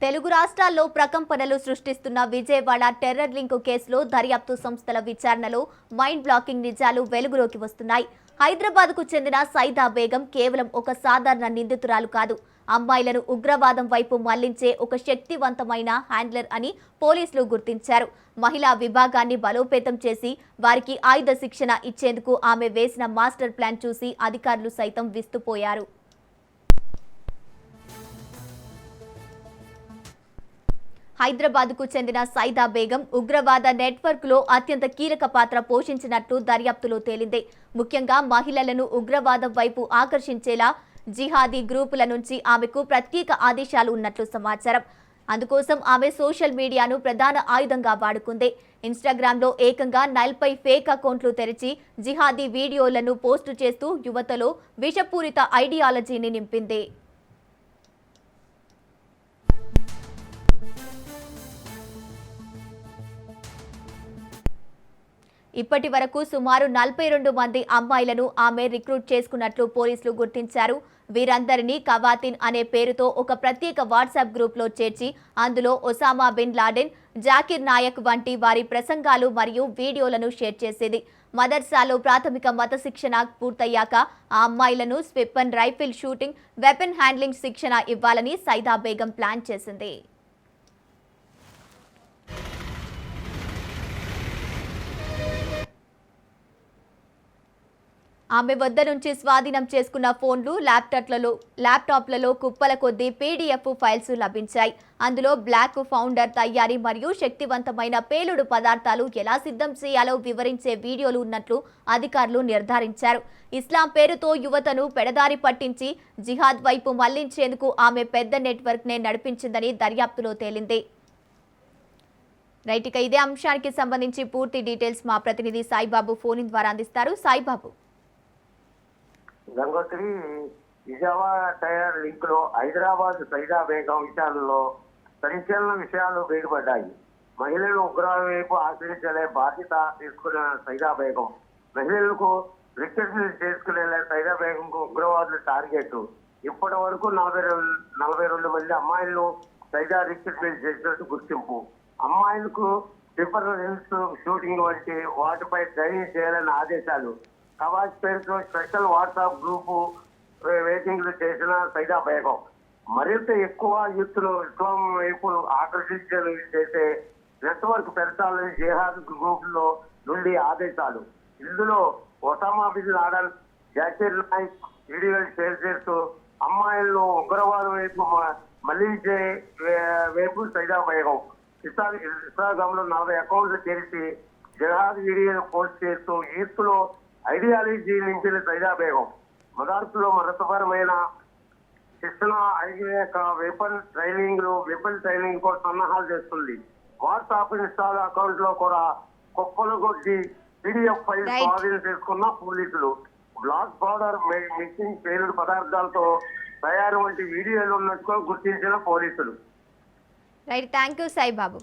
తెలుగు రాష్ట్రాల్లో ప్రకంపనలు సృష్టిస్తున్న Vijayawada terror link కేసులో దర్యాప్తు సంస్థల విచారణలో మైండ్ బ్లాకింగ్ నిజాలు వెలుగులోకి వస్తున్నాయి. హైదరాబాద్కు చెందిన సైదా బేగం కేవలం ఒక సాధారణ నిందితురాలు కాదు. అమ్మాయిలను ఉగ్రవాదం వైపు మళ్లించే ఒక శక్తివంతమైన హ్యాండ్లర్ అని పోలీసులు గుర్తించారు. మహిళా విభాగాన్ని బలోపేతం చేసి వారికి ఆయుధ శిక్షణ ఇచ్చేందుకు ఆమె వేసిన మాస్టర్ ప్లాన్ చూసి అధికారులు సైతం విస్తుపోయారు. హైదరాబాద్కు చెందిన సైదా బేగం ఉగ్రవాద నెట్వర్క్లో అత్యంత కీలక పాత్ర పోషించినట్లు దర్యాప్తులో తేలింది. ముఖ్యంగా మహిళలను ఉగ్రవాదం వైపు ఆకర్షించేలా జిహాదీ గ్రూపుల నుంచి ఆమెకు ప్రత్యేక ఆదేశాలు ఉన్నట్లు సమాచారం. అందుకోసం ఆమె సోషల్ మీడియాను ప్రధాన ఆయుధంగా వాడుకుంది. ఇన్స్టాగ్రామ్లో ఏకంగా 40 ఫేక్ అకౌంట్లు తెరిచి జిహాదీ వీడియోలను పోస్టు చేస్తూ యువతలో విషపూరిత ఐడియాలజీని నింపింది. ఇప్పటి వరకు సుమారు 42 మంది అమ్మాయిలను ఆమె రిక్రూట్ చేసుకున్నట్లు పోలీసులు గుర్తించారు. వీరందరినీ కవాతిన్ అనే పేరుతో ఒక ప్రత్యేక వాట్సాప్ గ్రూప్లో చేర్చి అందులో Osama bin Laden, Zakir Naik వంటి వారి ప్రసంగాలు మరియు వీడియోలను షేర్ చేసేది. మదర్సాలో ప్రాథమిక మత శిక్షణ పూర్తయ్యాక ఆ అమ్మాయిలను weapon rifle shooting, weapon handling శిక్షణ ఇవ్వాలని సైదా బేగం ప్లాన్ చేసింది. ఆమె వద్ద నుంచి స్వాధీనం చేసుకున్న ఫోన్లు, ల్యాప్టాప్లలో కుప్పల కొద్దీ పీడీఎఫ్ ఫైల్స్ లభించాయి. అందులో బ్లాక్ ఫౌండర్ తయారీ మరియు శక్తివంతమైన పేలుడు పదార్థాలు ఎలా సిద్ధం చేయాలో వివరించే వీడియోలు ఉన్నట్లు అధికారులు నిర్ధారించారు. ఇస్లాం పేరుతో యువతను పెడదారి పట్టించి జిహాద్ వైపు మళ్లించేందుకు ఆమె పెద్ద నెట్వర్క్నే నడిపించిందని దర్యాప్తులో తేలింది. రైట్, ఇక ఇదే అంశానికి సంబంధించి పూర్తి డీటెయిల్స్ మా ప్రతినిధి సాయిబాబు ఫోన్ ద్వారా అందిస్తారు. సాయిబాబు. గంగోత్రి విజయవాడ టైర్ లింక్ లో హైదరాబాద్ సైదా బేగం విషయాలలో సంచలన విషయాలు బయటపడ్డాయి. మహిళలు ఉగ్రవాదం వైపు ఆశ్రయించలే బాధ్యత తీసుకున్న సైదా బేగం, మహిళలకు రిక్రూట్మెంట్ చేసుకునే సైదా బేగంకు ఉగ్రవాదుల టార్గెట్. ఇప్పటి వరకు 42 మంది అమ్మాయిలను సైదా రిక్రూట్మెంట్ చేసినట్టు గుర్తింపు. అమ్మాయిలకు రిఫరెన్స్ షూటింగ్ వంటి వాటిపై ట్రైనింగ్ చేయాలని ఆదేశాలు. కవాజ్ పేరుతో స్పెషల్ వాట్సాప్ గ్రూపు వెయిటింగ్లు చేసిన సైదా బేగం మరింత ఎక్కువ యూత్ను ఇస్లాం వైపు ఆకర్షించే చేసే నెట్వర్క్ పెంచాలని జిహాద్ గ్రూపుల్లో నుండి ఆదేశాలు. ఇందులో Osama bin Laden, Zakir Naik వీడియోలు షేర్ చేస్తూ అమ్మాయిలను ఉగ్రవాదం వైపు మళ్లించే వైపు సైదా బేగం ఇన్స్టాగ్రామ్ లో 40 అకౌంట్లు తెరిచి జిహాద్ వీడియోలు పోస్ట్ చేస్తూ యూత్లో ఐడియాలజీ నింపిన సైదా బేగం మదర్సాలో మతపరమైన శిక్షణ, వెపన్ ట్రైనింగ్ కూడా సన్నాహాలు చేస్తుంది. వాట్సాప్, ఇన్స్టాల్ అకౌంట్ లో కూడా కుప్పలు కొద్ది పీడిఎఫ్ ఫైల్ స్వాధీనం చేసుకున్న పోలీసులు. బ్లాక్ పౌడర్ మిక్సింగ్ పేలుడు పదార్థాలతో తయారు వంటి వీడియోలు ఉన్నట్టుగా గుర్తించిన పోలీసులు. Right, thank you Saibaba.